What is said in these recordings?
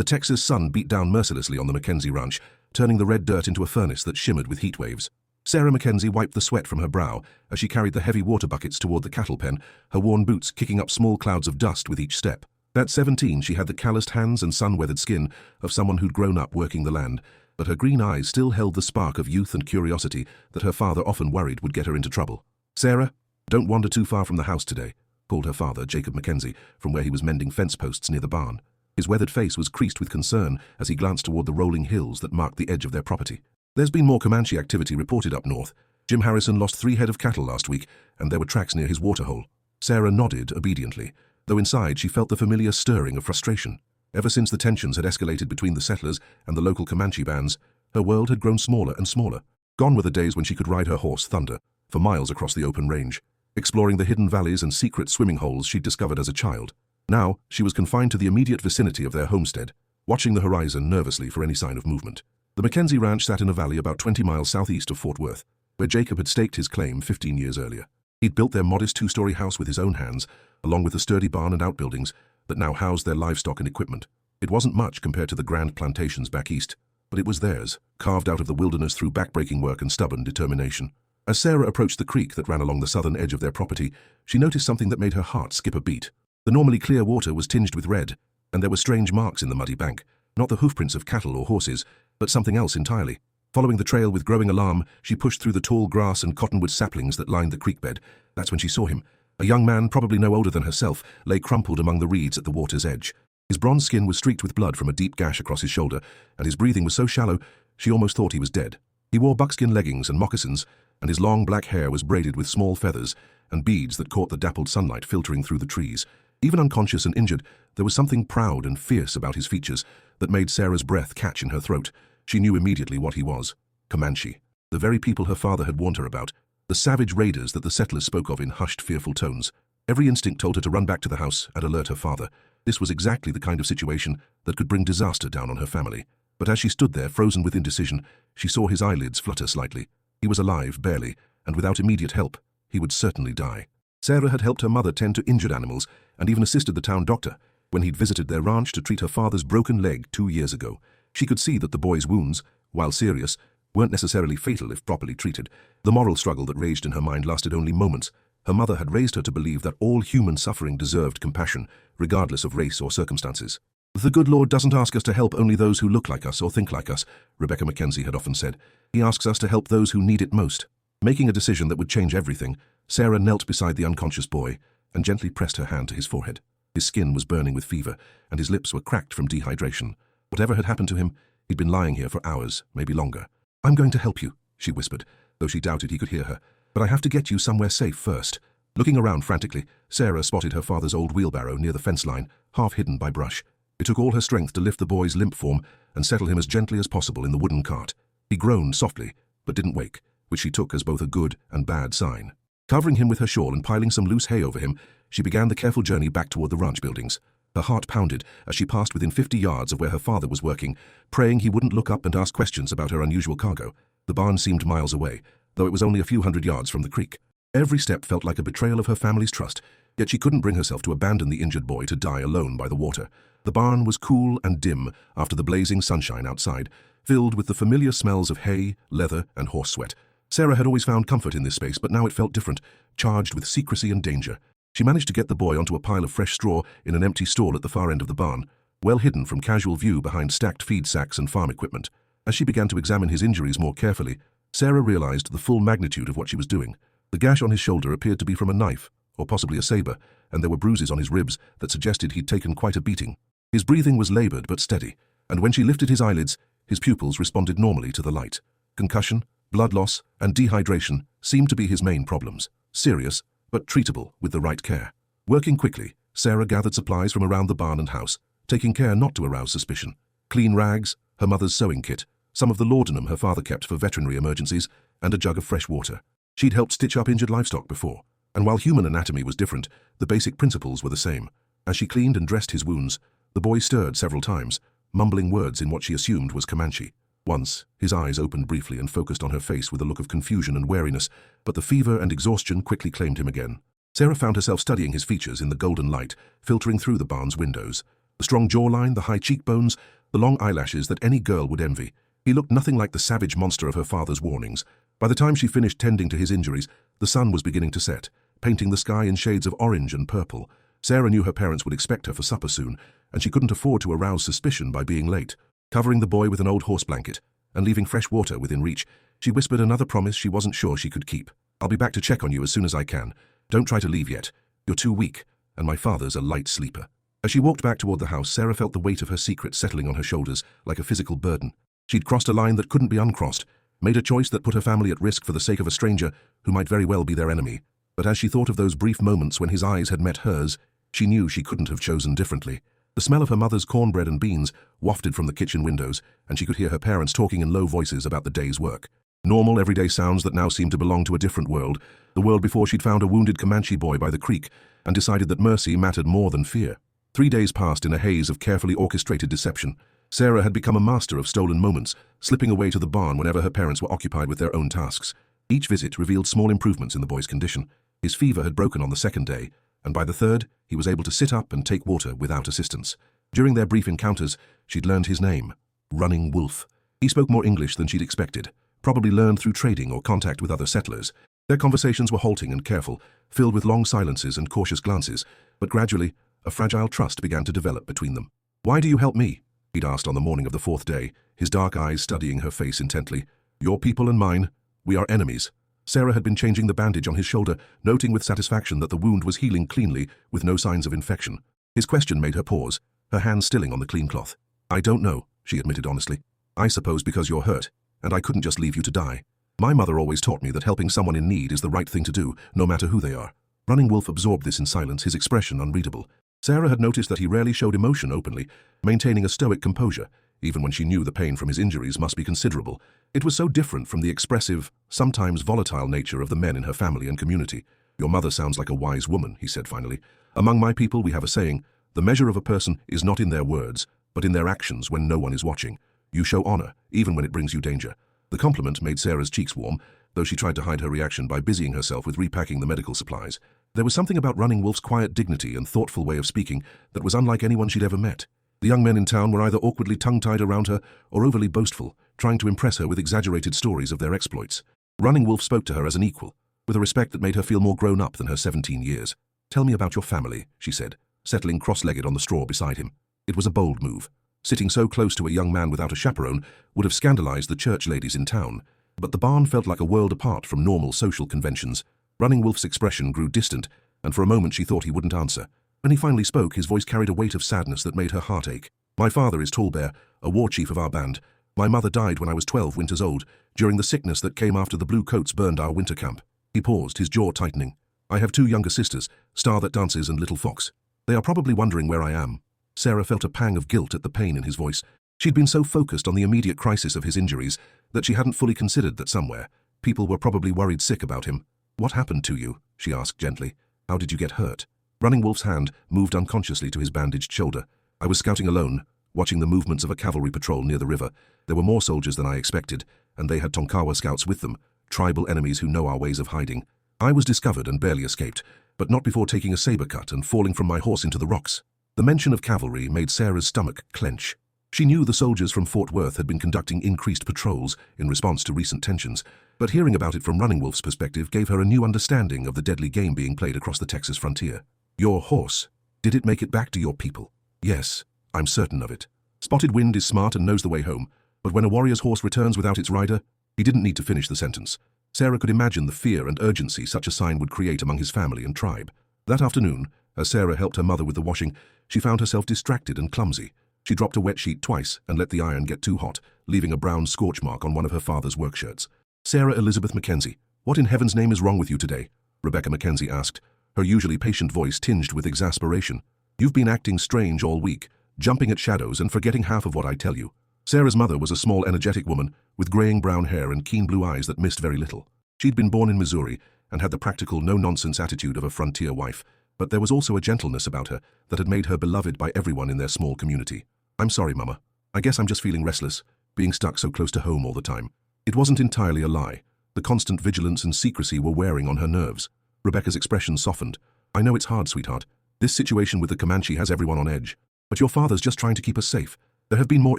The Texas sun beat down mercilessly on the Mackenzie ranch, turning the red dirt into a furnace that shimmered with heat waves. Sarah Mackenzie wiped the sweat from her brow as she carried the heavy water buckets toward the cattle pen, her worn boots kicking up small clouds of dust with each step. At 17, she had the calloused hands and sun-weathered skin of someone who'd grown up working the land, but her green eyes still held the spark of youth and curiosity that her father often worried would get her into trouble. "Sarah, don't wander too far from the house today," called her father, Jacob Mackenzie, from where he was mending fence posts near the barn. His weathered face was creased with concern as he glanced toward the rolling hills that marked the edge of their property. "There's been more Comanche activity reported up north. Jim Harrison lost 3 head of cattle last week, and there were tracks near his waterhole." Sarah nodded obediently, though inside she felt the familiar stirring of frustration. Ever since the tensions had escalated between the settlers and the local Comanche bands, her world had grown smaller and smaller. Gone were the days when she could ride her horse, Thunder, for miles across the open range, exploring the hidden valleys and secret swimming holes she'd discovered as a child. Now, she was confined to the immediate vicinity of their homestead, watching the horizon nervously for any sign of movement. The Mackenzie ranch sat in a valley about 20 miles southeast of Fort Worth, where Jacob had staked his claim 15 years earlier. He'd built their modest 2-story house with his own hands, along with the sturdy barn and outbuildings that now housed their livestock and equipment. It wasn't much compared to the grand plantations back east, but it was theirs, carved out of the wilderness through backbreaking work and stubborn determination. As Sarah approached the creek that ran along the southern edge of their property, she noticed something that made her heart skip a beat. The normally clear water was tinged with red, and there were strange marks in the muddy bank, not the hoofprints of cattle or horses, but something else entirely. Following the trail with growing alarm, she pushed through the tall grass and cottonwood saplings that lined the creek bed. That's when she saw him. A young man, probably no older than herself, lay crumpled among the reeds at the water's edge. His bronze skin was streaked with blood from a deep gash across his shoulder, and his breathing was so shallow she almost thought he was dead. He wore buckskin leggings and moccasins, and his long black hair was braided with small feathers and beads that caught the dappled sunlight filtering through the trees. Even unconscious and injured, there was something proud and fierce about his features that made Sarah's breath catch in her throat. She knew immediately what he was. Comanche. The very people her father had warned her about. The savage raiders that the settlers spoke of in hushed, fearful tones. Every instinct told her to run back to the house and alert her father. This was exactly the kind of situation that could bring disaster down on her family. But as she stood there, frozen with indecision, she saw his eyelids flutter slightly. He was alive, barely, and without immediate help, he would certainly die. Sarah had helped her mother tend to injured animals and even assisted the town doctor when he'd visited their ranch to treat her father's broken leg 2 years ago. She could see that the boy's wounds, while serious, weren't necessarily fatal if properly treated. The moral struggle that raged in her mind lasted only moments. Her mother had raised her to believe that all human suffering deserved compassion, regardless of race or circumstances. "The good Lord doesn't ask us to help only those who look like us or think like us," Rebecca Mackenzie had often said. "He asks us to help those who need it most." Making a decision that would change everything, Sarah knelt beside the unconscious boy and gently pressed her hand to his forehead. His skin was burning with fever, and his lips were cracked from dehydration. Whatever had happened to him, he'd been lying here for hours, maybe longer. "I'm going to help you," she whispered, though she doubted he could hear her. "But I have to get you somewhere safe first." Looking around frantically, Sarah spotted her father's old wheelbarrow near the fence line, half hidden by brush. It took all her strength to lift the boy's limp form and settle him as gently as possible in the wooden cart. He groaned softly, but didn't wake, which she took as both a good and bad sign. Covering him with her shawl and piling some loose hay over him, she began the careful journey back toward the ranch buildings. Her heart pounded as she passed within 50 yards of where her father was working, praying he wouldn't look up and ask questions about her unusual cargo. The barn seemed miles away, though it was only a few hundred yards from the creek. Every step felt like a betrayal of her family's trust, yet she couldn't bring herself to abandon the injured boy to die alone by the water. The barn was cool and dim after the blazing sunshine outside, filled with the familiar smells of hay, leather, and horse sweat. Sarah had always found comfort in this space, but now it felt different, charged with secrecy and danger. She managed to get the boy onto a pile of fresh straw in an empty stall at the far end of the barn, well hidden from casual view behind stacked feed sacks and farm equipment. As she began to examine his injuries more carefully, Sarah realized the full magnitude of what she was doing. The gash on his shoulder appeared to be from a knife, or possibly a saber, and there were bruises on his ribs that suggested he'd taken quite a beating. His breathing was labored but steady, and when she lifted his eyelids, his pupils responded normally to the light. Concussion, blood loss, and dehydration seemed to be his main problems. Serious, but treatable with the right care. Working quickly, Sarah gathered supplies from around the barn and house, taking care not to arouse suspicion. Clean rags, her mother's sewing kit, some of the laudanum her father kept for veterinary emergencies, and a jug of fresh water. She'd helped stitch up injured livestock before, and while human anatomy was different, the basic principles were the same. As she cleaned and dressed his wounds, the boy stirred several times, mumbling words in what she assumed was Comanche. Once, his eyes opened briefly and focused on her face with a look of confusion and wariness, but the fever and exhaustion quickly claimed him again. Sarah found herself studying his features in the golden light, filtering through the barn's windows. The strong jawline, the high cheekbones, the long eyelashes that any girl would envy. He looked nothing like the savage monster of her father's warnings. By the time she finished tending to his injuries, the sun was beginning to set, painting the sky in shades of orange and purple. Sarah knew her parents would expect her for supper soon, and she couldn't afford to arouse suspicion by being late. Covering the boy with an old horse blanket and leaving fresh water within reach, she whispered another promise she wasn't sure she could keep. "I'll be back to check on you as soon as I can. Don't try to leave yet. You're too weak, and my father's a light sleeper." As she walked back toward the house, Sarah felt the weight of her secret settling on her shoulders like a physical burden. She'd crossed a line that couldn't be uncrossed, made a choice that put her family at risk for the sake of a stranger who might very well be their enemy. But as she thought of those brief moments when his eyes had met hers, she knew she couldn't have chosen differently. The smell of her mother's cornbread and beans wafted from the kitchen windows, and she could hear her parents talking in low voices about the day's work. Normal, everyday sounds that now seemed to belong to a different world, the world before she'd found a wounded Comanche boy by the creek and decided that mercy mattered more than fear. 3 days passed in a haze of carefully orchestrated deception. Sarah had become a master of stolen moments, slipping away to the barn whenever her parents were occupied with their own tasks. Each visit revealed small improvements in the boy's condition. His fever had broken on the second day, and by the third, he was able to sit up and take water without assistance. During their brief encounters, she'd learned his name, Running Wolf. He spoke more English than she'd expected, probably learned through trading or contact with other settlers. Their conversations were halting and careful, filled with long silences and cautious glances, but gradually, a fragile trust began to develop between them. "Why do you help me?" he'd asked on the morning of the 4th day, his dark eyes studying her face intently. "Your people and mine, we are enemies." Sarah had been changing the bandage on his shoulder, noting with satisfaction that the wound was healing cleanly with no signs of infection. His question made her pause, her hand stilling on the clean cloth. "I don't know," she admitted honestly. "I suppose because you're hurt, and I couldn't just leave you to die. My mother always taught me that helping someone in need is the right thing to do, no matter who they are." Running Wolf absorbed this in silence, his expression unreadable. Sarah had noticed that he rarely showed emotion openly, maintaining a stoic composure, even when she knew the pain from his injuries must be considerable. It was so different from the expressive, sometimes volatile nature of the men in her family and community. "Your mother sounds like a wise woman," he said finally. "Among my people we have a saying, the measure of a person is not in their words, but in their actions when no one is watching. You show honor, even when it brings you danger." The compliment made Sarah's cheeks warm, though she tried to hide her reaction by busying herself with repacking the medical supplies. There was something about Running Wolf's quiet dignity and thoughtful way of speaking that was unlike anyone she'd ever met. The young men in town were either awkwardly tongue-tied around her or overly boastful, trying to impress her with exaggerated stories of their exploits. Running Wolf spoke to her as an equal, with a respect that made her feel more grown up than her 17 years. "Tell me about your family," she said, settling cross-legged on the straw beside him. It was a bold move. Sitting so close to a young man without a chaperone would have scandalized the church ladies in town, but the barn felt like a world apart from normal social conventions. Running Wolf's expression grew distant, and for a moment she thought he wouldn't answer. When he finally spoke, his voice carried a weight of sadness that made her heart ache. "My father is Tallbear, a war chief of our band. My mother died when I was 12 winters old, during the sickness that came after the Blue Coats burned our winter camp." He paused, his jaw tightening. "I have 2 younger sisters, Star that dances and Little Fox. They are probably wondering where I am." Sarah felt a pang of guilt at the pain in his voice. She'd been so focused on the immediate crisis of his injuries that she hadn't fully considered that somewhere, people were probably worried sick about him. "What happened to you?" she asked gently. "How did you get hurt?" Running Wolf's hand moved unconsciously to his bandaged shoulder. "I was scouting alone, watching the movements of a cavalry patrol near the river. There were more soldiers than I expected, and they had Tonkawa scouts with them, tribal enemies who know our ways of hiding. I was discovered and barely escaped, but not before taking a saber cut and falling from my horse into the rocks." The mention of cavalry made Sarah's stomach clench. She knew the soldiers from Fort Worth had been conducting increased patrols in response to recent tensions, but hearing about it from Running Wolf's perspective gave her a new understanding of the deadly game being played across the Texas frontier. "Your horse, did it make it back to your people?" "Yes, I'm certain of it. Spotted Wind is smart and knows the way home, but when a warrior's horse returns without its rider," he didn't need to finish the sentence. Sarah could imagine the fear and urgency such a sign would create among his family and tribe. That afternoon, as Sarah helped her mother with the washing, she found herself distracted and clumsy. She dropped a wet sheet twice and let the iron get too hot, leaving a brown scorch mark on one of her father's work shirts. "Sarah Elizabeth Mackenzie, what in heaven's name is wrong with you today?" Rebecca Mackenzie asked, her usually patient voice tinged with exasperation. "You've been acting strange all week, jumping at shadows and forgetting half of what I tell you." Sarah's mother was a small, energetic woman with graying brown hair and keen blue eyes that missed very little. She'd been born in Missouri and had the practical, no-nonsense attitude of a frontier wife, but there was also a gentleness about her that had made her beloved by everyone in their small community. "I'm sorry, Mama. I guess I'm just feeling restless, being stuck so close to home all the time." It wasn't entirely a lie. The constant vigilance and secrecy were wearing on her nerves. Rebecca's expression softened. "I know it's hard, sweetheart. This situation with the Comanche has everyone on edge. But your father's just trying to keep us safe. There have been more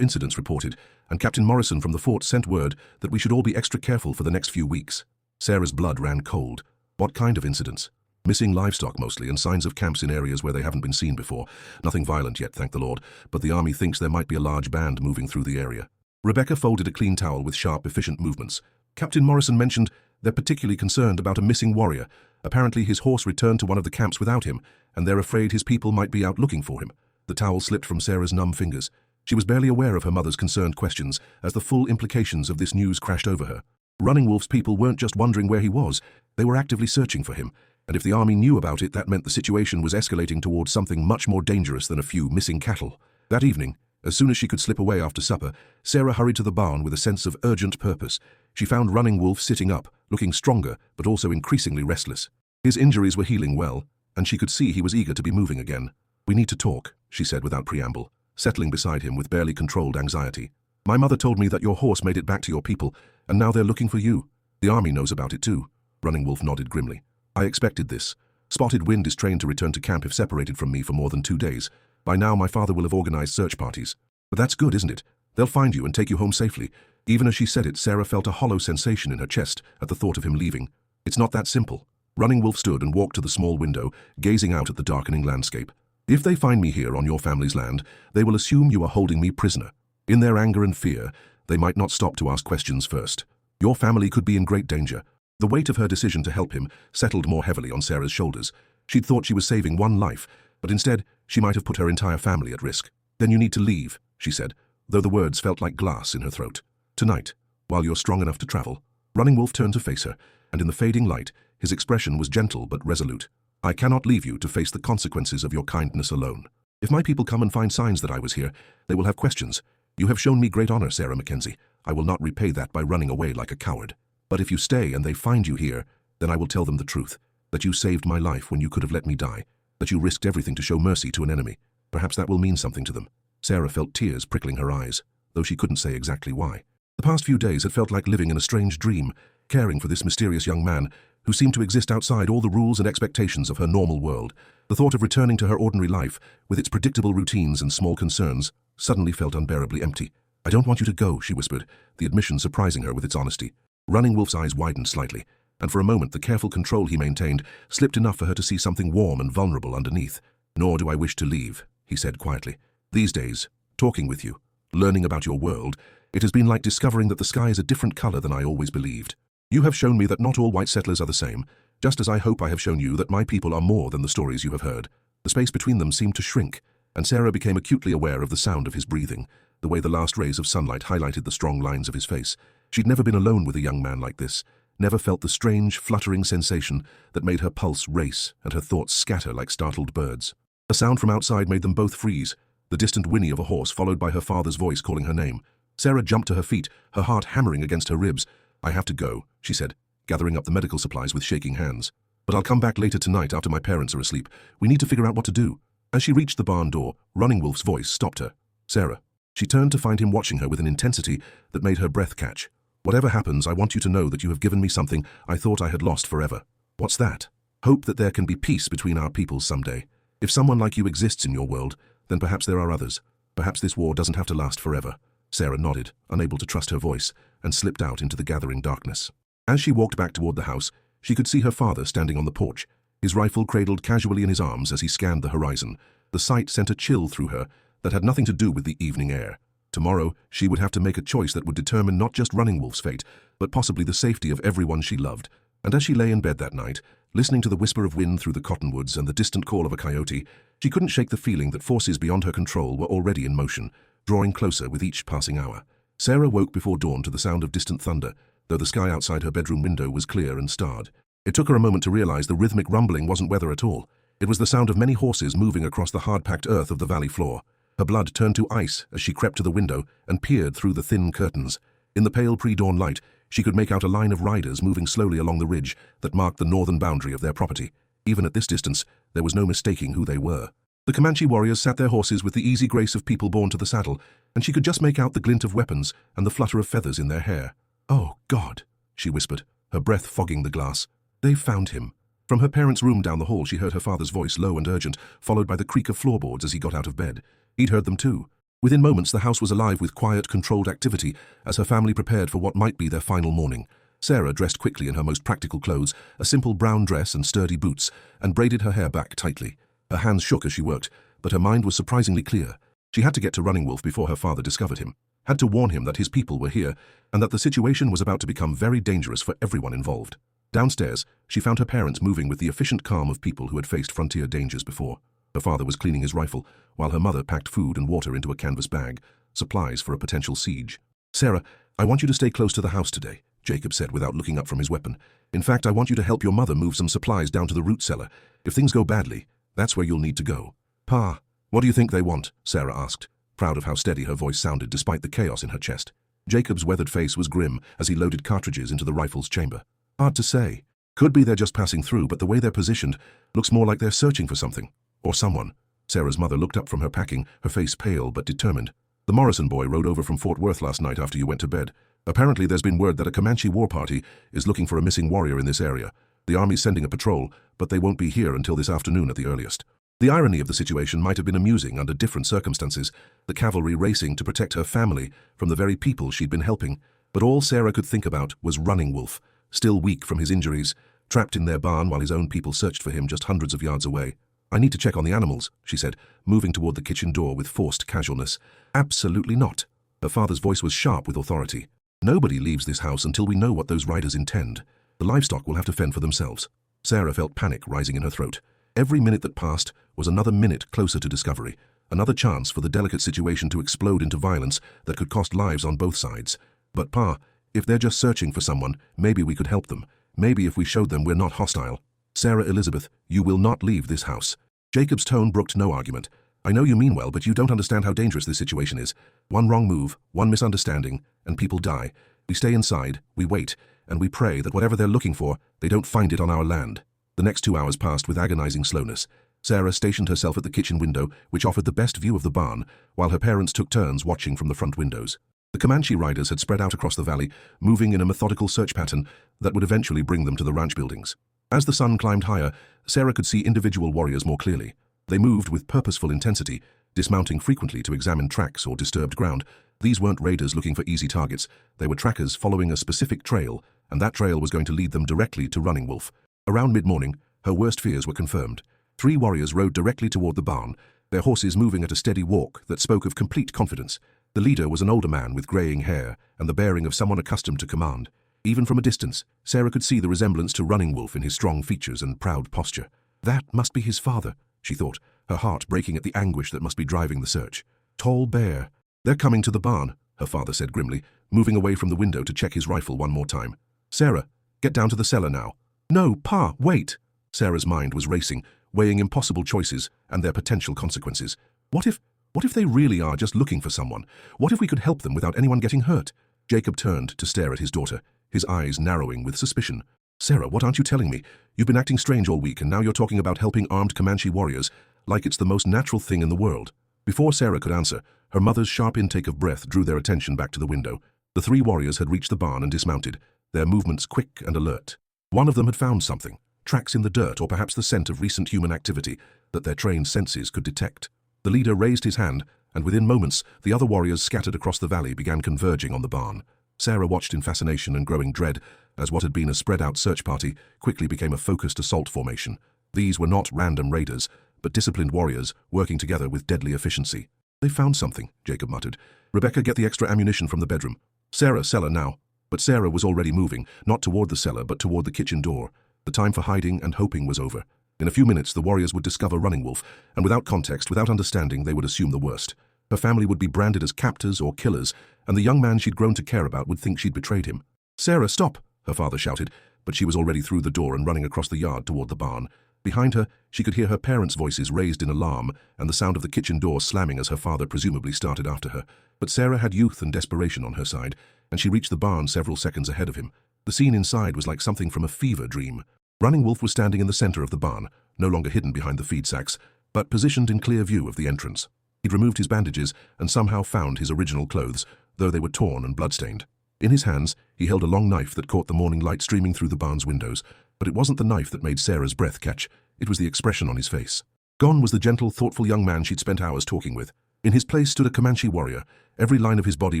incidents reported, and Captain Morrison from the fort sent word that we should all be extra careful for the next few weeks. Sarah's blood ran cold. What kind of incidents? Missing livestock mostly, and signs of camps in areas where they haven't been seen before. Nothing violent yet, thank the Lord, but the army thinks there might be a large band moving through the area. Rebecca folded a clean towel with sharp, efficient movements. Captain Morrison mentioned they're particularly concerned about a missing warrior. Apparently his horse returned to one of the camps without him, and they're afraid his people might be out looking for him. The towel slipped from Sarah's numb fingers. She was barely aware of her mother's concerned questions as the full implications of this news crashed over her. Running Wolf's people weren't just wondering where he was, they were actively searching for him, and if the army knew about it, that meant the situation was escalating towards something much more dangerous than a few missing cattle. That evening, as soon as she could slip away after supper, Sarah hurried to the barn with a sense of urgent purpose. She found Running Wolf sitting up, looking stronger, but also increasingly restless. His injuries were healing well, and she could see he was eager to be moving again. "We need to talk," she said without preamble, settling beside him with barely controlled anxiety. "My mother told me that your horse made it back to your people, and now they're looking for you. The army knows about it too." Running Wolf nodded grimly. "I expected this. Spotted Wind is trained to return to camp if separated from me for more than 2 days. By now my father will have organized search parties. But that's good, isn't it? They'll find you and take you home safely." Even as she said it, Sarah felt a hollow sensation in her chest at the thought of him leaving. It's not that simple. Running Wolf stood and walked to the small window, gazing out at the darkening landscape. "If they find me here on your family's land, they will assume you are holding me prisoner. In their anger and fear, they might not stop to ask questions first. Your family could be in great danger." The weight of her decision to help him settled more heavily on Sarah's shoulders. She'd thought she was saving one life, but instead, she might have put her entire family at risk. "Then you need to leave," she said, though the words felt like glass in her throat. "Tonight, while you're strong enough to travel." Running Wolf turned to face her, and in the fading light, his expression was gentle but resolute. "I cannot leave you to face the consequences of your kindness alone. If my people come and find signs that I was here, they will have questions. You have shown me great honor, Sarah Mackenzie. I will not repay that by running away like a coward. But if you stay and they find you here, then I will tell them the truth, that you saved my life when you could have let me die, that you risked everything to show mercy to an enemy. Perhaps that will mean something to them." Sarah felt tears prickling her eyes, though she couldn't say exactly why. The past few days had felt like living in a strange dream, caring for this mysterious young man who seemed to exist outside all the rules and expectations of her normal world. The thought of returning to her ordinary life, with its predictable routines and small concerns, suddenly felt unbearably empty. "I don't want you to go," she whispered, the admission surprising her with its honesty. Running Wolf's eyes widened slightly, and for a moment the careful control he maintained slipped enough for her to see something warm and vulnerable underneath. "Nor do I wish to leave," he said quietly. "These days, talking with you, learning about your world, it has been like discovering that the sky is a different color than I always believed. You have shown me that not all white settlers are the same, just as I hope I have shown you that my people are more than the stories you have heard." The space between them seemed to shrink, and Sarah became acutely aware of the sound of his breathing, the way the last rays of sunlight highlighted the strong lines of his face. She'd never been alone with a young man like this, never felt the strange, fluttering sensation that made her pulse race and her thoughts scatter like startled birds. A sound from outside made them both freeze, the distant whinny of a horse followed by her father's voice calling her name. Sarah jumped to her feet, her heart hammering against her ribs. "I have to go," she said, gathering up the medical supplies with shaking hands. "But I'll come back later tonight after my parents are asleep. We need to figure out what to do." As she reached the barn door, Running Wolf's voice stopped her. "Sarah." She turned to find him watching her with an intensity that made her breath catch. "Whatever happens, I want you to know that you have given me something I thought I had lost forever." "What's that?" "Hope that there can be peace between our peoples someday. If someone like you exists in your world, then perhaps there are others. Perhaps this war doesn't have to last forever." Sarah nodded, unable to trust her voice, and slipped out into the gathering darkness. As she walked back toward the house, she could see her father standing on the porch, his rifle cradled casually in his arms as he scanned the horizon. The sight sent a chill through her that had nothing to do with the evening air. Tomorrow, she would have to make a choice that would determine not just Running Wolf's fate, but possibly the safety of everyone she loved. And as she lay in bed that night, listening to the whisper of wind through the cottonwoods and the distant call of a coyote, she couldn't shake the feeling that forces beyond her control were already in motion, drawing closer with each passing hour. Sarah woke before dawn to the sound of distant thunder, though the sky outside her bedroom window was clear and starred. It took her a moment to realize the rhythmic rumbling wasn't weather at all. It was the sound of many horses moving across the hard-packed earth of the valley floor. Her blood turned to ice as she crept to the window and peered through the thin curtains. In the pale pre-dawn light, she could make out a line of riders moving slowly along the ridge that marked the northern boundary of their property. Even at this distance, there was no mistaking who they were. The Comanche warriors sat their horses with the easy grace of people born to the saddle, and she could just make out the glint of weapons and the flutter of feathers in their hair. "Oh, God," she whispered, her breath fogging the glass. "They've found him." From her parents' room down the hall, she heard her father's voice, low and urgent, followed by the creak of floorboards as he got out of bed. He'd heard them too. Within moments, the house was alive with quiet, controlled activity as her family prepared for what might be their final morning. Sarah dressed quickly in her most practical clothes, a simple brown dress and sturdy boots, and braided her hair back tightly. Her hands shook as she worked, but her mind was surprisingly clear. She had to get to Running Wolf before her father discovered him, had to warn him that his people were here, and that the situation was about to become very dangerous for everyone involved. Downstairs, she found her parents moving with the efficient calm of people who had faced frontier dangers before. Her father was cleaning his rifle, while her mother packed food and water into a canvas bag, supplies for a potential siege. "Sarah, I want you to stay close to the house today," Jacob said without looking up from his weapon. "In fact, I want you to help your mother move some supplies down to the root cellar. If things go badly, that's where you'll need to go." "Pa, what do you think they want?" Sarah asked, proud of how steady her voice sounded despite the chaos in her chest. Jacob's weathered face was grim as he loaded cartridges into the rifle's chamber. "Hard to say. Could be they're just passing through, but the way they're positioned looks more like they're searching for something. Or someone." Sarah's mother looked up from her packing, her face pale but determined. "The Morrison boy rode over from Fort Worth last night after you went to bed. Apparently there's been word that a Comanche war party is looking for a missing warrior in this area. The army's sending a patrol, but they won't be here until this afternoon at the earliest." The irony of the situation might have been amusing under different circumstances, the cavalry racing to protect her family from the very people she'd been helping. But all Sarah could think about was Running Wolf, still weak from his injuries, trapped in their barn while his own people searched for him just hundreds of yards away. "I need to check on the animals," she said, moving toward the kitchen door with forced casualness. "Absolutely not." Her father's voice was sharp with authority. "Nobody leaves this house until we know what those riders intend. The livestock will have to fend for themselves." Sarah felt panic rising in her throat. Every minute that passed was another minute closer to discovery, another chance for the delicate situation to explode into violence that could cost lives on both sides. "But Pa, if they're just searching for someone, maybe we could help them. Maybe if we showed them we're not hostile." "Sarah Elizabeth, you will not leave this house." Jacob's tone brooked no argument. "I know you mean well, but you don't understand how dangerous this situation is. One wrong move, one misunderstanding, and people die. We stay inside, we wait, and we pray that whatever they're looking for, they don't find it on our land." The next 2 hours passed with agonizing slowness. Sarah stationed herself at the kitchen window, which offered the best view of the barn, while her parents took turns watching from the front windows. The Comanche riders had spread out across the valley, moving in a methodical search pattern that would eventually bring them to the ranch buildings. As the sun climbed higher, Sarah could see individual warriors more clearly. They moved with purposeful intensity, dismounting frequently to examine tracks or disturbed ground. These weren't raiders looking for easy targets. They were trackers following a specific trail, and that trail was going to lead them directly to Running Wolf. Around mid-morning, her worst fears were confirmed. 3 warriors rode directly toward the barn, their horses moving at a steady walk that spoke of complete confidence. The leader was an older man with graying hair and the bearing of someone accustomed to command. Even from a distance, Sarah could see the resemblance to Running Wolf in his strong features and proud posture. That must be his father, she thought, her heart breaking at the anguish that must be driving the search. "Tall bear." "They're coming to the barn," her father said grimly, moving away from the window to check his rifle one more time. "Sarah, get down to the cellar now." "No, Pa, wait." Sarah's mind was racing, weighing impossible choices and their potential consequences. What if they really are just looking for someone? What if we could help them without anyone getting hurt? Jacob turned to stare at his daughter, his eyes narrowing with suspicion. "Sarah, what aren't you telling me? You've been acting strange all week, and now you're talking about helping armed Comanche warriors like it's the most natural thing in the world." Before Sarah could answer, her mother's sharp intake of breath drew their attention back to the window. The 3 warriors had reached the barn and dismounted, their movements quick and alert. One of them had found something, tracks in the dirt or perhaps the scent of recent human activity that their trained senses could detect. The leader raised his hand, and within moments, the other warriors scattered across the valley began converging on the barn. Sarah watched in fascination and growing dread as what had been a spread-out search party quickly became a focused assault formation. These were not random raiders, but disciplined warriors working together with deadly efficiency. "They found something," Jacob muttered. "Rebecca, get the extra ammunition from the bedroom." "Sarah, cellar now." But Sarah was already moving, not toward the cellar, but toward the kitchen door. The time for hiding and hoping was over. In a few minutes, the warriors would discover Running Wolf, and without context, without understanding, they would assume the worst. Her family would be branded as captors or killers, and the young man she'd grown to care about would think she'd betrayed him. "Sarah, stop!" her father shouted, but she was already through the door and running across the yard toward the barn. Behind her, she could hear her parents' voices raised in alarm and the sound of the kitchen door slamming as her father presumably started after her. But Sarah had youth and desperation on her side, and she reached the barn several seconds ahead of him. The scene inside was like something from a fever dream. Running Wolf was standing in the center of the barn, no longer hidden behind the feed sacks, but positioned in clear view of the entrance. He'd removed his bandages and somehow found his original clothes, though they were torn and bloodstained. In his hands, he held a long knife that caught the morning light streaming through the barn's windows, but it wasn't the knife that made Sarah's breath catch, it was the expression on his face. Gone was the gentle, thoughtful young man she'd spent hours talking with. In his place stood a Comanche warrior, every line of his body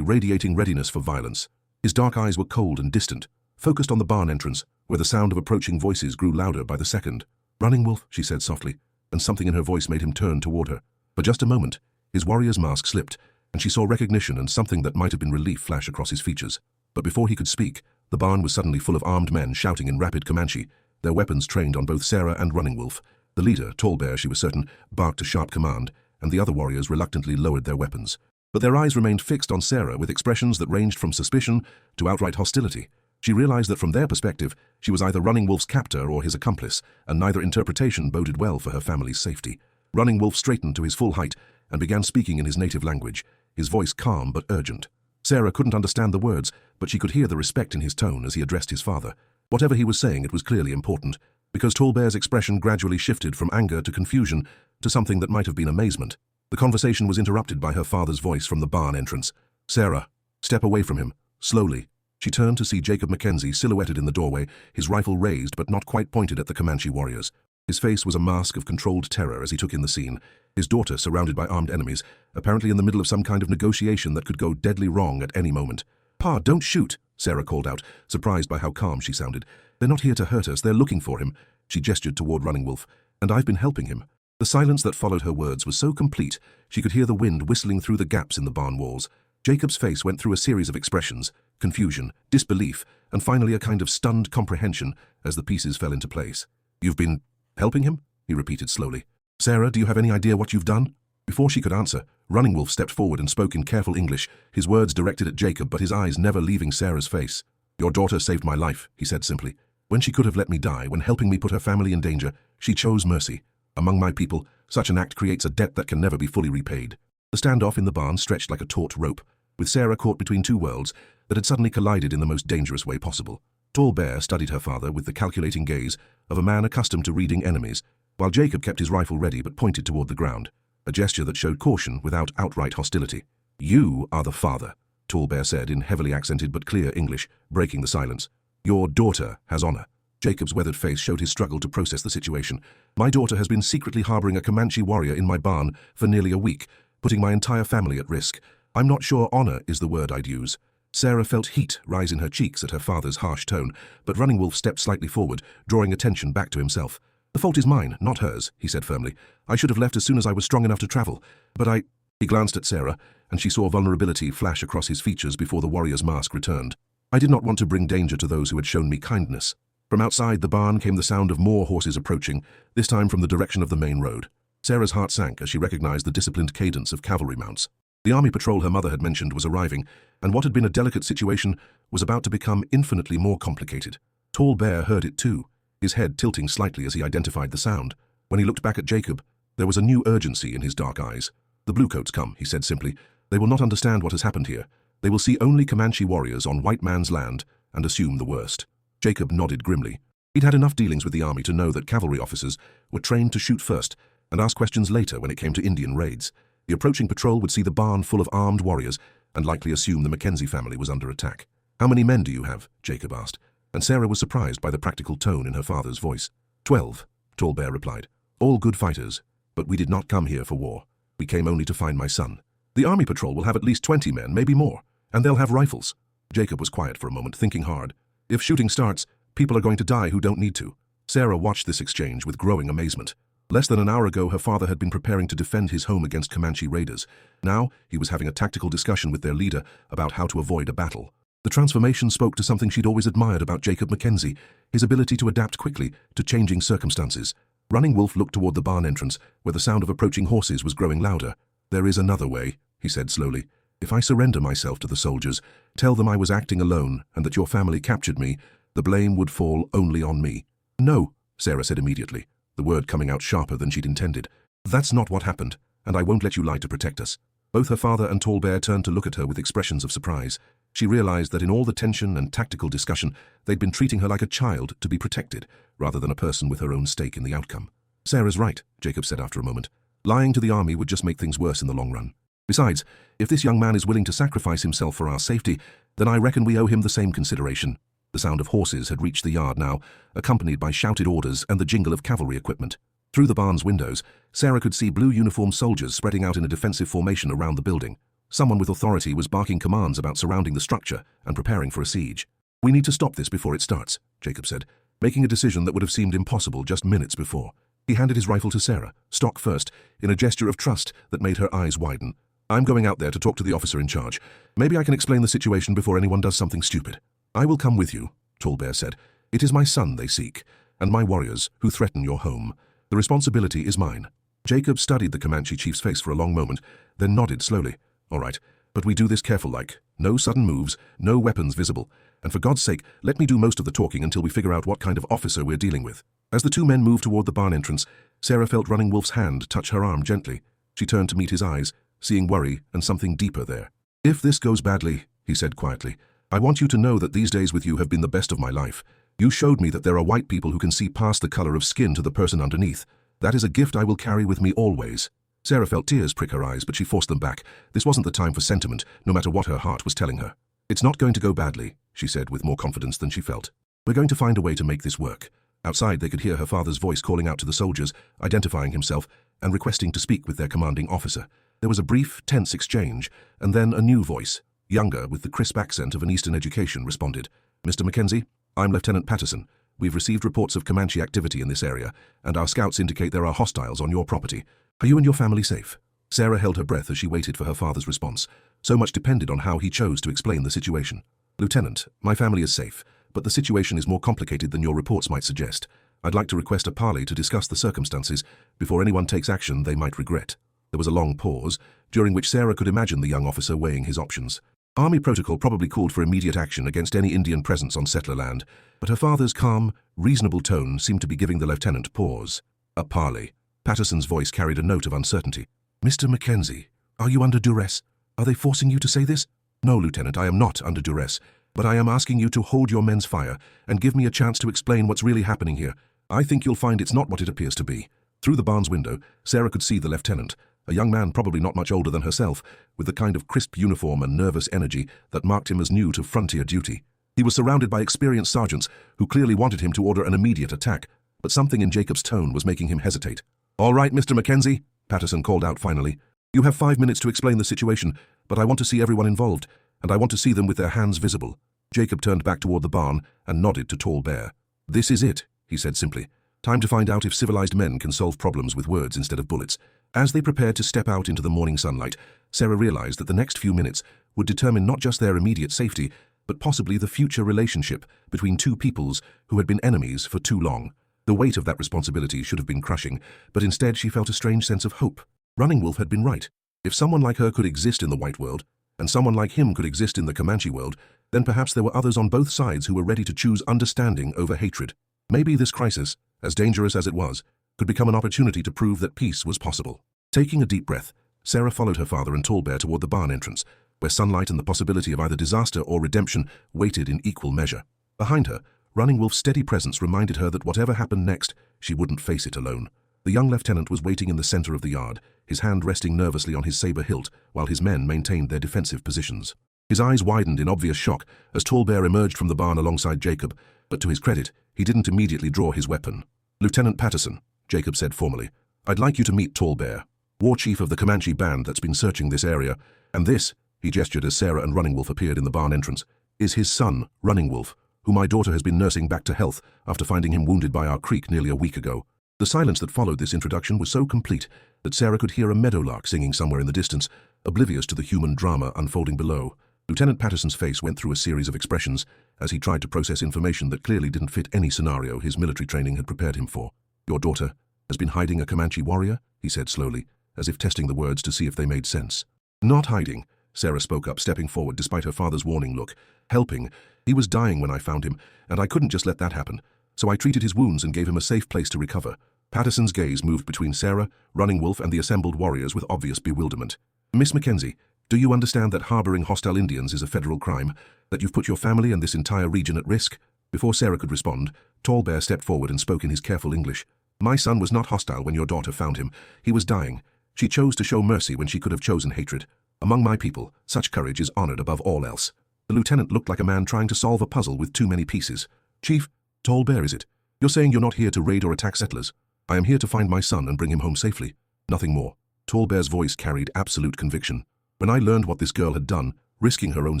radiating readiness for violence. His dark eyes were cold and distant, focused on the barn entrance, where the sound of approaching voices grew louder by the second. "Running Wolf," she said softly, and something in her voice made him turn toward her. For just a moment, his warrior's mask slipped, and she saw recognition and something that might have been relief flash across his features. But before he could speak, the barn was suddenly full of armed men shouting in rapid Comanche, their weapons trained on both Sarah and Running Wolf. The leader, Tall Bear she was certain, barked a sharp command, and the other warriors reluctantly lowered their weapons. But their eyes remained fixed on Sarah with expressions that ranged from suspicion to outright hostility. She realized that from their perspective, she was either Running Wolf's captor or his accomplice, and neither interpretation boded well for her family's safety. Running Wolf straightened to his full height and began speaking in his native language, his voice calm but urgent. Sarah couldn't understand the words, but she could hear the respect in his tone as he addressed his father. Whatever he was saying, it was clearly important, because Tall Bear's expression gradually shifted from anger to confusion to something that might have been amazement. The conversation was interrupted by her father's voice from the barn entrance. "Sarah, step away from him, slowly." She turned to see Jacob Mackenzie silhouetted in the doorway, his rifle raised but not quite pointed at the Comanche warriors. His face was a mask of controlled terror as he took in the scene, his daughter surrounded by armed enemies, apparently in the middle of some kind of negotiation that could go deadly wrong at any moment. "Pa, don't shoot," Sarah called out, surprised by how calm she sounded. "They're not here to hurt us, they're looking for him." She gestured toward Running Wolf. "And I've been helping him." The silence that followed her words was so complete, she could hear the wind whistling through the gaps in the barn walls. Jacob's face went through a series of expressions, confusion, disbelief, and finally a kind of stunned comprehension as the pieces fell into place. "You've been helping him?" he repeated slowly. "Sarah, do you have any idea what you've done?" Before she could answer, Running Wolf stepped forward and spoke in careful English, his words directed at Jacob but his eyes never leaving Sarah's face. "Your daughter saved my life," he said simply. "When she could have let me die, when helping me put her family in danger, she chose mercy. Among my people, such an act creates a debt that can never be fully repaid." The standoff in the barn stretched like a taut rope, with Sarah caught between two worlds that had suddenly collided in the most dangerous way possible. Tall Bear studied her father with the calculating gaze of a man accustomed to reading enemies, while Jacob kept his rifle ready but pointed toward the ground, a gesture that showed caution without outright hostility. "You are the father," Tall Bear said in heavily accented but clear English, breaking the silence. "Your daughter has honor." Jacob's weathered face showed his struggle to process the situation. "My daughter has been secretly harboring a Comanche warrior in my barn for nearly a week, putting my entire family at risk. I'm not sure honor is the word I'd use." Sarah felt heat rise in her cheeks at her father's harsh tone, but Running Wolf stepped slightly forward, drawing attention back to himself. "The fault is mine, not hers," he said firmly. "I should have left as soon as I was strong enough to travel, but I—" He glanced at Sarah, and she saw vulnerability flash across his features before the warrior's mask returned. "I did not want to bring danger to those who had shown me kindness." From outside the barn came the sound of more horses approaching, this time from the direction of the main road. Sarah's heart sank as she recognized the disciplined cadence of cavalry mounts. The army patrol her mother had mentioned was arriving, and what had been a delicate situation was about to become infinitely more complicated. Tall Bear heard it too, his head tilting slightly as he identified the sound. When he looked back at Jacob, there was a new urgency in his dark eyes. "The Bluecoats come," he said simply. "They will not understand what has happened here. They will see only Comanche warriors on white man's land and assume the worst." Jacob nodded grimly. He'd had enough dealings with the army to know that cavalry officers were trained to shoot first and ask questions later when it came to Indian raids. The approaching patrol would see the barn full of armed warriors and likely assume the Mackenzie family was under attack. "How many men do you have?" Jacob asked, and Sarah was surprised by the practical tone in her father's voice. 12, Tall Bear replied. "All good fighters, but we did not come here for war. We came only to find my son. The army patrol will have at least 20 men, maybe more, and they'll have rifles." Jacob was quiet for a moment, thinking hard. If shooting starts, people are going to die who don't need to. Sarah watched this exchange with growing amazement. Less than an hour ago, her father had been preparing to defend his home against Comanche raiders. Now, he was having a tactical discussion with their leader about how to avoid a battle. The transformation spoke to something she'd always admired about Jacob Mackenzie, his ability to adapt quickly to changing circumstances. Running Wolf looked toward the barn entrance, where the sound of approaching horses was growing louder. "There is another way," he said slowly. "If I surrender myself to the soldiers, tell them I was acting alone and that your family captured me, the blame would fall only on me." "No," Sarah said immediately, the word coming out sharper than she'd intended. "That's not what happened, and I won't let you lie to protect us." Both her father and Tall Bear turned to look at her with expressions of surprise. She realized that in all the tension and tactical discussion, they'd been treating her like a child to be protected, rather than a person with her own stake in the outcome. "Sarah's right," Jacob said after a moment. "Lying to the army would just make things worse in the long run. Besides, if this young man is willing to sacrifice himself for our safety, then I reckon we owe him the same consideration." The sound of horses had reached the yard now, accompanied by shouted orders and the jingle of cavalry equipment. Through the barn's windows, Sarah could see blue uniformed soldiers spreading out in a defensive formation around the building. Someone with authority was barking commands about surrounding the structure and preparing for a siege. "We need to stop this before it starts," Jacob said, making a decision that would have seemed impossible just minutes before. He handed his rifle to Sarah, stock first, in a gesture of trust that made her eyes widen. "I'm going out there to talk to the officer in charge. Maybe I can explain the situation before anyone does something stupid." "I will come with you," Tall Bear said. "It is my son they seek, and my warriors who threaten your home. The responsibility is mine." Jacob studied the Comanche chief's face for a long moment, then nodded slowly. "All right, but we do this careful-like. No sudden moves, no weapons visible. And for God's sake, let me do most of the talking until we figure out what kind of officer we're dealing with." As the two men moved toward the barn entrance, Sarah felt Running Wolf's hand touch her arm gently. She turned to meet his eyes, seeing worry and something deeper there. "If this goes badly," he said quietly, "I want you to know that these days with you have been the best of my life. You showed me that there are white people who can see past the color of skin to the person underneath. That is a gift I will carry with me always." Sarah felt tears prick her eyes, but she forced them back. This wasn't the time for sentiment, no matter what her heart was telling her. "It's not going to go badly," she said with more confidence than she felt. "We're going to find a way to make this work." Outside, they could hear her father's voice calling out to the soldiers, identifying himself, and requesting to speak with their commanding officer. There was a brief, tense exchange, and then a new voice, younger, with the crisp accent of an Eastern education, responded. "Mr. Mackenzie, I'm Lieutenant Patterson. We've received reports of Comanche activity in this area, and our scouts indicate there are hostiles on your property. Are you and your family safe?" Sarah held her breath as she waited for her father's response. So much depended on how he chose to explain the situation. "Lieutenant, my family is safe, but the situation is more complicated than your reports might suggest. I'd like to request a parley to discuss the circumstances before anyone takes action they might regret." There was a long pause, during which Sarah could imagine the young officer weighing his options. Army protocol probably called for immediate action against any Indian presence on settler land, but her father's calm, reasonable tone seemed to be giving the lieutenant pause. "A parley." Patterson's voice carried a note of uncertainty. "Mr. Mackenzie, are you under duress? Are they forcing you to say this?" "No, Lieutenant, I am not under duress, but I am asking you to hold your men's fire and give me a chance to explain what's really happening here. I think you'll find it's not what it appears to be." Through the barn's window, Sarah could see the lieutenant, a young man probably not much older than herself, with the kind of crisp uniform and nervous energy that marked him as new to frontier duty. He was surrounded by experienced sergeants who clearly wanted him to order an immediate attack, but something in Jacob's tone was making him hesitate. "All right, Mr. Mackenzie," Patterson called out finally. "You have 5 minutes to explain the situation, but I want to see everyone involved, and I want to see them with their hands visible." Jacob turned back toward the barn and nodded to Tall Bear. "This is it," he said simply. "Time to find out if civilized men can solve problems with words instead of bullets." As they prepared to step out into the morning sunlight, Sarah realized that the next few minutes would determine not just their immediate safety, but possibly the future relationship between two peoples who had been enemies for too long. The weight of that responsibility should have been crushing, but instead she felt a strange sense of hope. Running Wolf had been right. If someone like her could exist in the white world, and someone like him could exist in the Comanche world, then perhaps there were others on both sides who were ready to choose understanding over hatred. Maybe this crisis, as dangerous as it was, could become an opportunity to prove that peace was possible. Taking a deep breath, Sarah followed her father and Tall Bear toward the barn entrance, where sunlight and the possibility of either disaster or redemption waited in equal measure. Behind her, Running Wolf's steady presence reminded her that whatever happened next, she wouldn't face it alone. The young lieutenant was waiting in the center of the yard, his hand resting nervously on his saber hilt, while his men maintained their defensive positions. His eyes widened in obvious shock as Tall Bear emerged from the barn alongside Jacob, but to his credit, he didn't immediately draw his weapon. "Lieutenant Patterson," Jacob said formally, "I'd like you to meet Tall Bear, war chief of the Comanche band that's been searching this area, and this," he gestured as Sarah and Running Wolf appeared in the barn entrance, "is his son, Running Wolf, who my daughter has been nursing back to health after finding him wounded by our creek nearly a week ago." The silence that followed this introduction was so complete that Sarah could hear a meadowlark singing somewhere in the distance, oblivious to the human drama unfolding below. Lieutenant Patterson's face went through a series of expressions as he tried to process information that clearly didn't fit any scenario his military training had prepared him for. "Your daughter has been hiding a Comanche warrior?" he said slowly, as if testing the words to see if they made sense. "Not hiding," Sarah spoke up, stepping forward despite her father's warning look. "Helping. He was dying when I found him, and I couldn't just let that happen. So I treated his wounds and gave him a safe place to recover." Patterson's gaze moved between Sarah, Running Wolf, and the assembled warriors with obvious bewilderment. "Miss Mackenzie, do you understand that harboring hostile Indians is a federal crime, that you've put your family and this entire region at risk?" Before Sarah could respond, Tall Bear stepped forward and spoke in his careful English. "My son was not hostile when your daughter found him. He was dying. She chose to show mercy when she could have chosen hatred. Among my people, such courage is honored above all else." The lieutenant looked like a man trying to solve a puzzle with too many pieces. "Chief, Tall Bear is it? You're saying you're not here to raid or attack settlers?" I am here to find my son and bring him home safely. Nothing more. Tall Bear's voice carried absolute conviction. When I learned what this girl had done, risking her own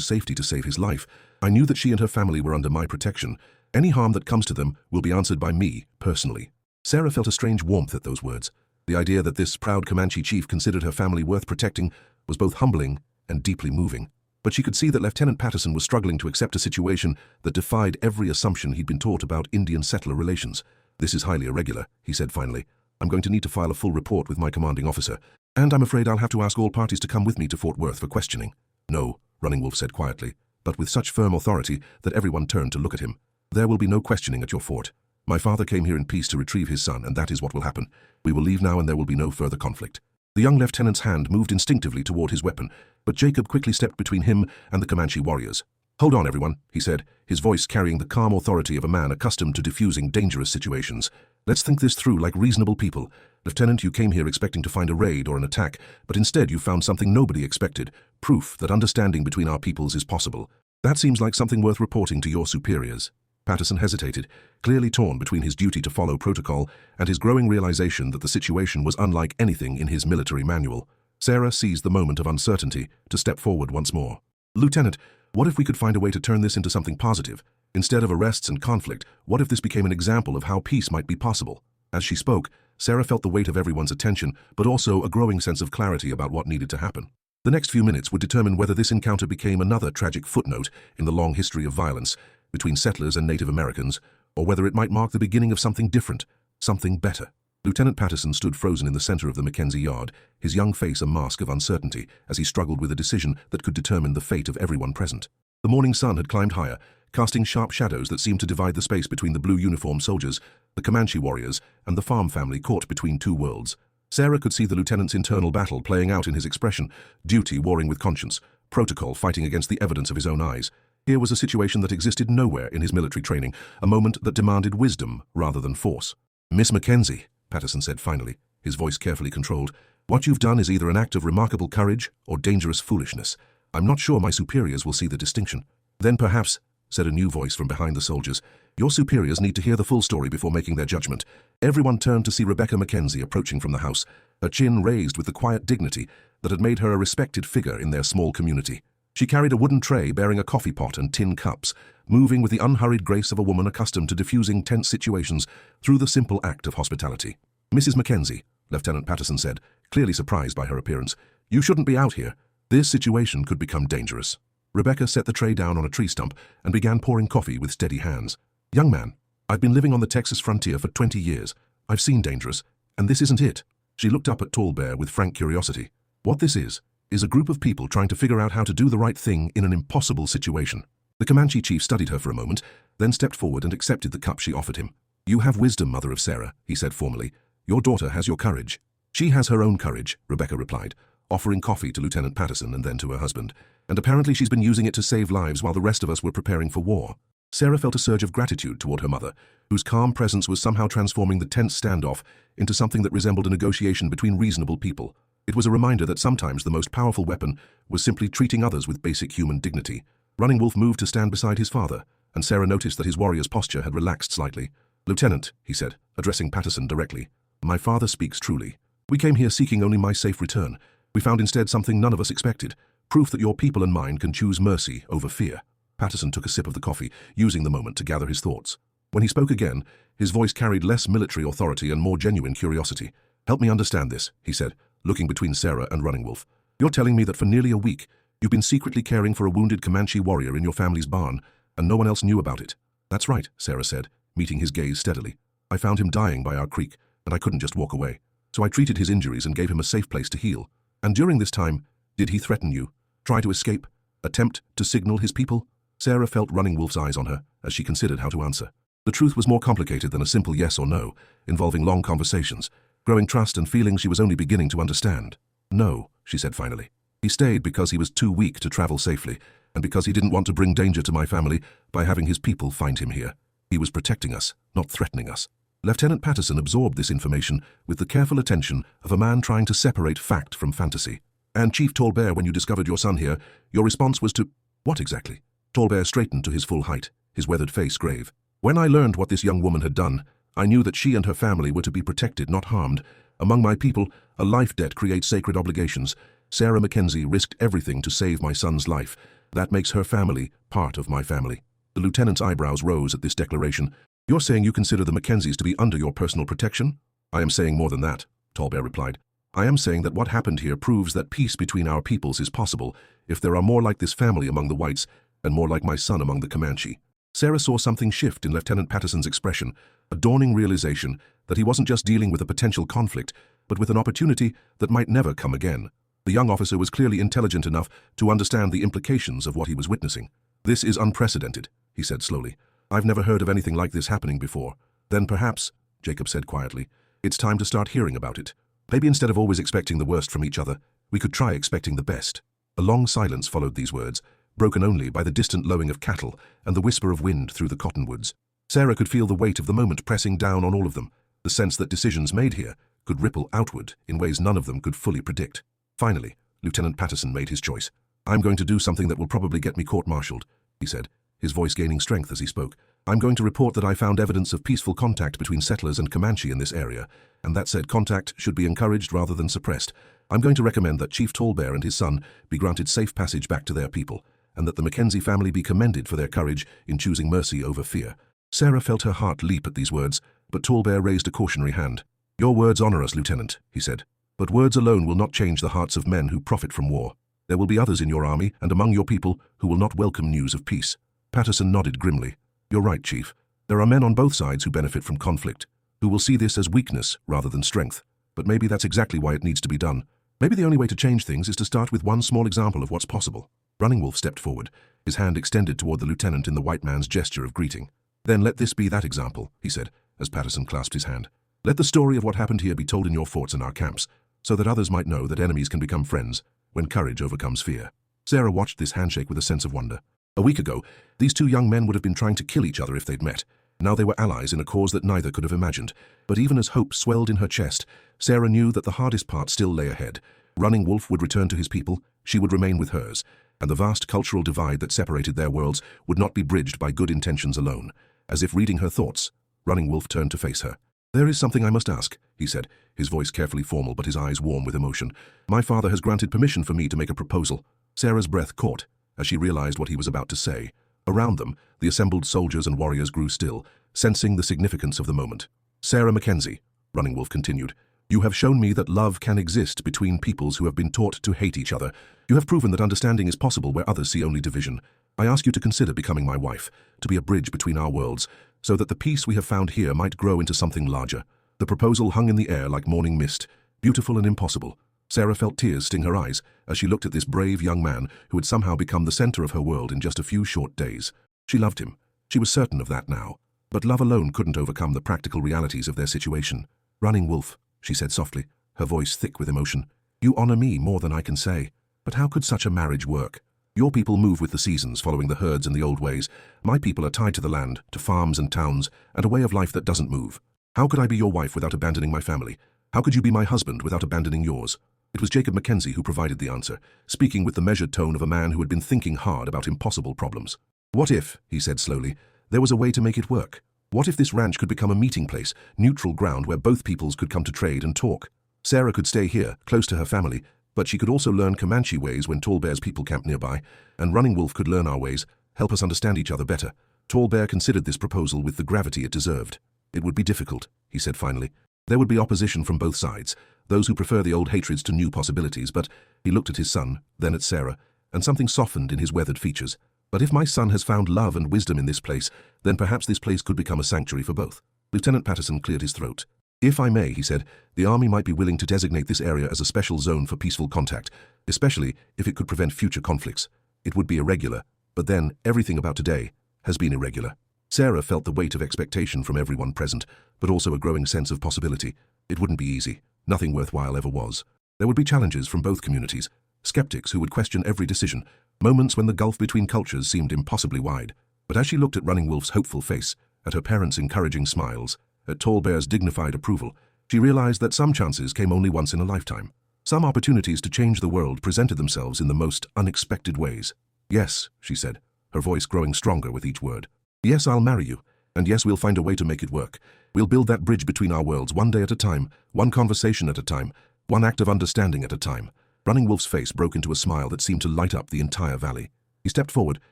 safety to save his life, I knew that she and her family were under my protection. Any harm that comes to them will be answered by me, personally. Sarah felt a strange warmth at those words. The idea that this proud Comanche chief considered her family worth protecting was both humbling and deeply moving. But she could see that Lieutenant Patterson was struggling to accept a situation that defied every assumption he'd been taught about Indian settler relations. This is highly irregular, he said finally. I'm going to need to file a full report with my commanding officer, and I'm afraid I'll have to ask all parties to come with me to Fort Worth for questioning. No, Running Wolf said quietly, but with such firm authority that everyone turned to look at him. There will be no questioning at your fort. My father came here in peace to retrieve his son, and that is what will happen. We will leave now and there will be no further conflict. The young lieutenant's hand moved instinctively toward his weapon, but Jacob quickly stepped between him and the Comanche warriors. Hold on, everyone, he said, his voice carrying the calm authority of a man accustomed to diffusing dangerous situations. Let's think this through like reasonable people. Lieutenant, you came here expecting to find a raid or an attack, but instead you found something nobody expected, proof that understanding between our peoples is possible. That seems like something worth reporting to your superiors. Patterson hesitated, clearly torn between his duty to follow protocol and his growing realization that the situation was unlike anything in his military manual. Sarah seized the moment of uncertainty to step forward once more. Lieutenant, what if we could find a way to turn this into something positive? Instead of arrests and conflict, what if this became an example of how peace might be possible? As she spoke, Sarah felt the weight of everyone's attention, but also a growing sense of clarity about what needed to happen. The next few minutes would determine whether this encounter became another tragic footnote in the long history of violence between settlers and Native Americans, or whether it might mark the beginning of something different, something better. Lieutenant Patterson stood frozen in the center of the Mackenzie yard, his young face a mask of uncertainty as he struggled with a decision that could determine the fate of everyone present. The morning sun had climbed higher, casting sharp shadows that seemed to divide the space between the blue-uniformed soldiers, the Comanche warriors, and the farm family caught between two worlds. Sarah could see the lieutenant's internal battle playing out in his expression, duty warring with conscience, protocol fighting against the evidence of his own eyes. Here was a situation that existed nowhere in his military training, a moment that demanded wisdom rather than force. Miss Mackenzie, Patterson said finally, his voice carefully controlled, what you've done is either an act of remarkable courage or dangerous foolishness. I'm not sure my superiors will see the distinction. Then perhaps, said a new voice from behind the soldiers, your superiors need to hear the full story before making their judgment. Everyone turned to see Rebecca Mackenzie approaching from the house, her chin raised with the quiet dignity that had made her a respected figure in their small community. She carried a wooden tray bearing a coffee pot and tin cups, moving with the unhurried grace of a woman accustomed to diffusing tense situations through the simple act of hospitality. Mrs. Mackenzie, Lieutenant Patterson said, clearly surprised by her appearance, you shouldn't be out here. This situation could become dangerous. Rebecca set the tray down on a tree stump and began pouring coffee with steady hands. Young man, I've been living on the Texas frontier for 20 years. I've seen dangerous, and this isn't it. She looked up at Tall Bear with frank curiosity. What this is a group of people trying to figure out how to do the right thing in an impossible situation. The Comanche chief studied her for a moment, then stepped forward and accepted the cup she offered him. You have wisdom, mother of Sarah, he said formally. Your daughter has your courage. She has her own courage, Rebecca replied, offering coffee to Lieutenant Patterson and then to her husband. And apparently she's been using it to save lives while the rest of us were preparing for war. Sarah felt a surge of gratitude toward her mother, whose calm presence was somehow transforming the tense standoff into something that resembled a negotiation between reasonable people. It was a reminder that sometimes the most powerful weapon was simply treating others with basic human dignity. Running Wolf moved to stand beside his father, and Sarah noticed that his warrior's posture had relaxed slightly. Lieutenant, he said, addressing Patterson directly, my father speaks truly. We came here seeking only my safe return. We found instead something none of us expected, proof that your people and mine can choose mercy over fear. Patterson took a sip of the coffee, using the moment to gather his thoughts. When he spoke again, his voice carried less military authority and more genuine curiosity. Help me understand this, he said, looking between Sarah and Running Wolf. You're telling me that for nearly a week, you've been secretly caring for a wounded Comanche warrior in your family's barn, and no one else knew about it. That's right, Sarah said, meeting his gaze steadily. I found him dying by our creek, and I couldn't just walk away. So I treated his injuries and gave him a safe place to heal. And during this time, did he threaten you? Try to escape? Attempt to signal his people? Sarah felt Running Wolf's eyes on her as she considered how to answer. The truth was more complicated than a simple yes or no, involving long conversations, growing trust and feelings she was only beginning to understand. No, she said finally. He stayed because he was too weak to travel safely, and because he didn't want to bring danger to my family by having his people find him here. He was protecting us, not threatening us. Lieutenant Patterson absorbed this information with the careful attention of a man trying to separate fact from fantasy. And Chief Tall Bear, when you discovered your son here, your response was to... What exactly? Tall Bear straightened to his full height, his weathered face grave. When I learned what this young woman had done, I knew that she and her family were to be protected, not harmed. Among my people, a life debt creates sacred obligations. Sarah Mackenzie risked everything to save my son's life. That makes her family part of my family. The lieutenant's eyebrows rose at this declaration. You're saying you consider the Mackenzies to be under your personal protection? I am saying more than that, Tallbear replied. I am saying that what happened here proves that peace between our peoples is possible if there are more like this family among the whites and more like my son among the Comanche. Sarah saw something shift in Lieutenant Patterson's expression, a dawning realization that he wasn't just dealing with a potential conflict, but with an opportunity that might never come again. The young officer was clearly intelligent enough to understand the implications of what he was witnessing. This is unprecedented, he said slowly. I've never heard of anything like this happening before. Then perhaps, Jacob said quietly, it's time to start hearing about it. Maybe instead of always expecting the worst from each other, we could try expecting the best. A long silence followed these words, broken only by the distant lowing of cattle and the whisper of wind through the cottonwoods. Sarah could feel the weight of the moment pressing down on all of them, the sense that decisions made here could ripple outward in ways none of them could fully predict. Finally, Lieutenant Patterson made his choice. I'm going to do something that will probably get me court-martialed, he said, his voice gaining strength as he spoke. I'm going to report that I found evidence of peaceful contact between settlers and Comanche in this area, and that said contact should be encouraged rather than suppressed. I'm going to recommend that Chief Tallbear and his son be granted safe passage back to their people, and that the Mackenzie family be commended for their courage in choosing mercy over fear. Sarah felt her heart leap at these words, but Tallbear raised a cautionary hand. Your words honor us, Lieutenant, he said. But words alone will not change the hearts of men who profit from war. There will be others in your army and among your people who will not welcome news of peace. Patterson nodded grimly. You're right, Chief. There are men on both sides who benefit from conflict, who will see this as weakness rather than strength. But maybe that's exactly why it needs to be done. Maybe the only way to change things is to start with one small example of what's possible. Running Wolf stepped forward, his hand extended toward the lieutenant in the white man's gesture of greeting. Then let this be that example, he said, as Patterson clasped his hand. Let the story of what happened here be told in your forts and our camps, so that others might know that enemies can become friends when courage overcomes fear. Sarah watched this handshake with a sense of wonder. A week ago, these two young men would have been trying to kill each other if they'd met. Now they were allies in a cause that neither could have imagined. But even as hope swelled in her chest, Sarah knew that the hardest part still lay ahead. Running Wolf would return to his people, she would remain with hers, and the vast cultural divide that separated their worlds would not be bridged by good intentions alone. As if reading her thoughts, Running Wolf turned to face her. There is something I must ask, he said, his voice carefully formal but his eyes warm with emotion. My father has granted permission for me to make a proposal. Sarah's breath caught as she realized what he was about to say. Around them, the assembled soldiers and warriors grew still, sensing the significance of the moment. Sarah Mackenzie, Running Wolf continued, you have shown me that love can exist between peoples who have been taught to hate each other. You have proven that understanding is possible where others see only division. I ask you to consider becoming my wife, to be a bridge between our worlds, so that the peace we have found here might grow into something larger. The proposal hung in the air like morning mist, beautiful and impossible. Sarah felt tears sting her eyes as she looked at this brave young man who had somehow become the center of her world in just a few short days. She loved him. She was certain of that now. But love alone couldn't overcome the practical realities of their situation. Running Wolf, she said softly, her voice thick with emotion. You honor me more than I can say. But how could such a marriage work? Your people move with the seasons, following the herds and the old ways. My people are tied to the land, to farms and towns, and a way of life that doesn't move. How could I be your wife without abandoning my family? How could you be my husband without abandoning yours? It was Jacob Mackenzie who provided the answer, speaking with the measured tone of a man who had been thinking hard about impossible problems. What if, he said slowly, there was a way to make it work? What if this ranch could become a meeting place, neutral ground where both peoples could come to trade and talk? Sarah could stay here, close to her family, but she could also learn Comanche ways when Tallbear's people camped nearby, and Running Wolf could learn our ways, help us understand each other better. Tallbear considered this proposal with the gravity it deserved. It would be difficult, he said finally. There would be opposition from both sides, those who prefer the old hatreds to new possibilities, but he looked at his son, then at Sarah, and something softened in his weathered features. But if my son has found love and wisdom in this place, then perhaps this place could become a sanctuary for both. Lieutenant Patterson cleared his throat. If I may, he said, the army might be willing to designate this area as a special zone for peaceful contact, especially if it could prevent future conflicts. It would be irregular, but then everything about today has been irregular. Sarah felt the weight of expectation from everyone present, but also a growing sense of possibility. It wouldn't be easy. Nothing worthwhile ever was. There would be challenges from both communities, skeptics who would question every decision, moments when the gulf between cultures seemed impossibly wide. But as she looked at Running Wolf's hopeful face, at her parents' encouraging smiles, at Tallbear's dignified approval, she realized that some chances came only once in a lifetime. Some opportunities to change the world presented themselves in the most unexpected ways. Yes, she said, her voice growing stronger with each word. Yes, I'll marry you, and yes, we'll find a way to make it work. We'll build that bridge between our worlds one day at a time, one conversation at a time, one act of understanding at a time. Running Wolf's face broke into a smile that seemed to light up the entire valley. He stepped forward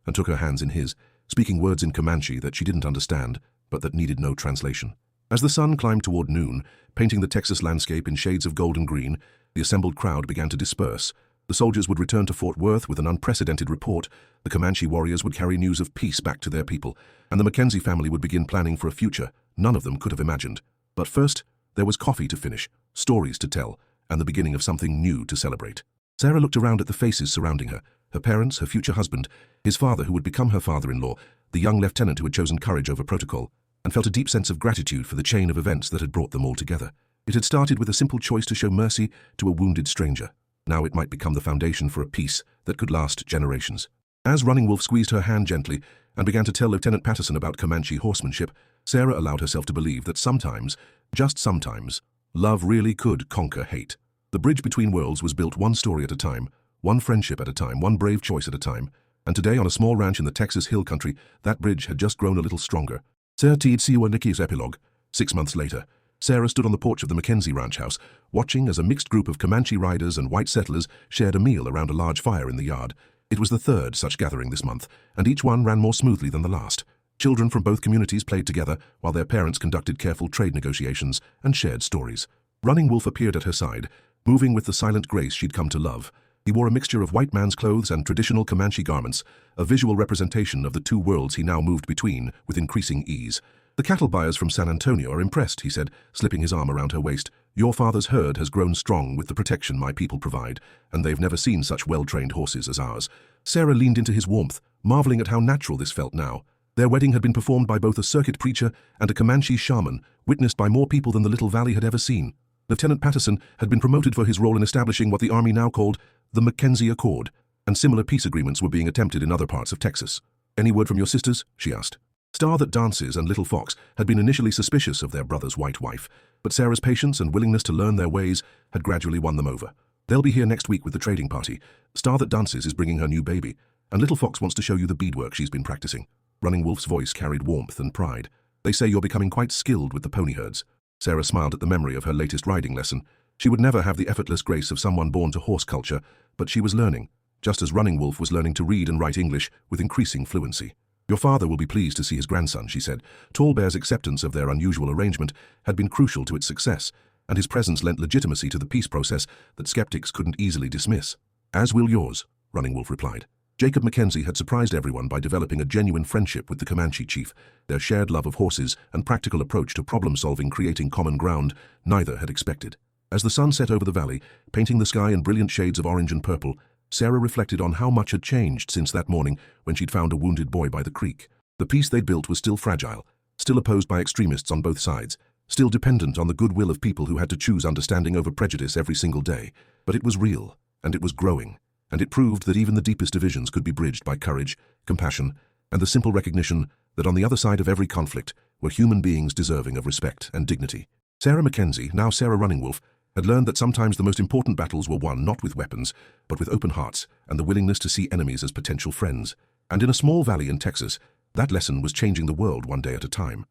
and took her hands in his, speaking words in Comanche that she didn't understand, but that needed no translation. As the sun climbed toward noon, painting the Texas landscape in shades of gold and green, the assembled crowd began to disperse. The soldiers would return to Fort Worth with an unprecedented report, the Comanche warriors would carry news of peace back to their people, and the Mackenzie family would begin planning for a future none of them could have imagined. But first, there was coffee to finish, stories to tell, and the beginning of something new to celebrate. Sarah looked around at the faces surrounding her, her parents, her future husband, his father who would become her father-in-law, the young lieutenant who had chosen courage over protocol, and felt a deep sense of gratitude for the chain of events that had brought them all together. It had started with a simple choice to show mercy to a wounded stranger. Now it might become the foundation for a peace that could last generations. As Running Wolf squeezed her hand gently and began to tell Lieutenant Patterson about Comanche horsemanship, Sarah allowed herself to believe that sometimes, just sometimes, love really could conquer hate. The bridge between worlds was built one story at a time, one friendship at a time, one brave choice at a time, and today on a small ranch in the Texas Hill Country, that bridge had just grown a little stronger. Sarah Teed Siwa Nikki's epilogue. 6 months later, Sarah stood on the porch of the Mackenzie ranch house, watching as a mixed group of Comanche riders and white settlers shared a meal around a large fire in the yard. It was the third such gathering this month, and each one ran more smoothly than the last. Children from both communities played together, while their parents conducted careful trade negotiations and shared stories. Running Wolf appeared at her side, moving with the silent grace she'd come to love. He wore a mixture of white man's clothes and traditional Comanche garments, a visual representation of the two worlds he now moved between with increasing ease. "The cattle buyers from San Antonio are impressed," he said, slipping his arm around her waist. "Your father's herd has grown strong with the protection my people provide, and they've never seen such well-trained horses as ours." Sarah leaned into his warmth, marveling at how natural this felt now. Their wedding had been performed by both a circuit preacher and a Comanche shaman, witnessed by more people than the little valley had ever seen. Lieutenant Patterson had been promoted for his role in establishing what the Army now called the Mackenzie Accord, and similar peace agreements were being attempted in other parts of Texas. "Any word from your sisters?" she asked. Star That Dances and Little Fox had been initially suspicious of their brother's white wife, but Sarah's patience and willingness to learn their ways had gradually won them over. "They'll be here next week with the trading party. Star That Dances is bringing her new baby, and Little Fox wants to show you the beadwork she's been practicing." Running Wolf's voice carried warmth and pride. "They say you're becoming quite skilled with the pony herds." Sarah smiled at the memory of her latest riding lesson. She would never have the effortless grace of someone born to horse culture, but she was learning, just as Running Wolf was learning to read and write English with increasing fluency. "Your father will be pleased to see his grandson," she said. Tall Bear's acceptance of their unusual arrangement had been crucial to its success, and his presence lent legitimacy to the peace process that skeptics couldn't easily dismiss. "As will yours," Running Wolf replied. Jacob Mackenzie had surprised everyone by developing a genuine friendship with the Comanche chief. Their shared love of horses and practical approach to problem-solving creating common ground neither had expected. As the sun set over the valley, painting the sky in brilliant shades of orange and purple, Sarah reflected on how much had changed since that morning when she'd found a wounded boy by the creek. The peace they'd built was still fragile, still opposed by extremists on both sides, still dependent on the goodwill of people who had to choose understanding over prejudice every single day. But it was real, and it was growing, and it proved that even the deepest divisions could be bridged by courage, compassion, and the simple recognition that on the other side of every conflict were human beings deserving of respect and dignity. Sarah Mackenzie, now Sarah Running Wolf, had learned that sometimes the most important battles were won not with weapons, but with open hearts and the willingness to see enemies as potential friends. And in a small valley in Texas, that lesson was changing the world one day at a time.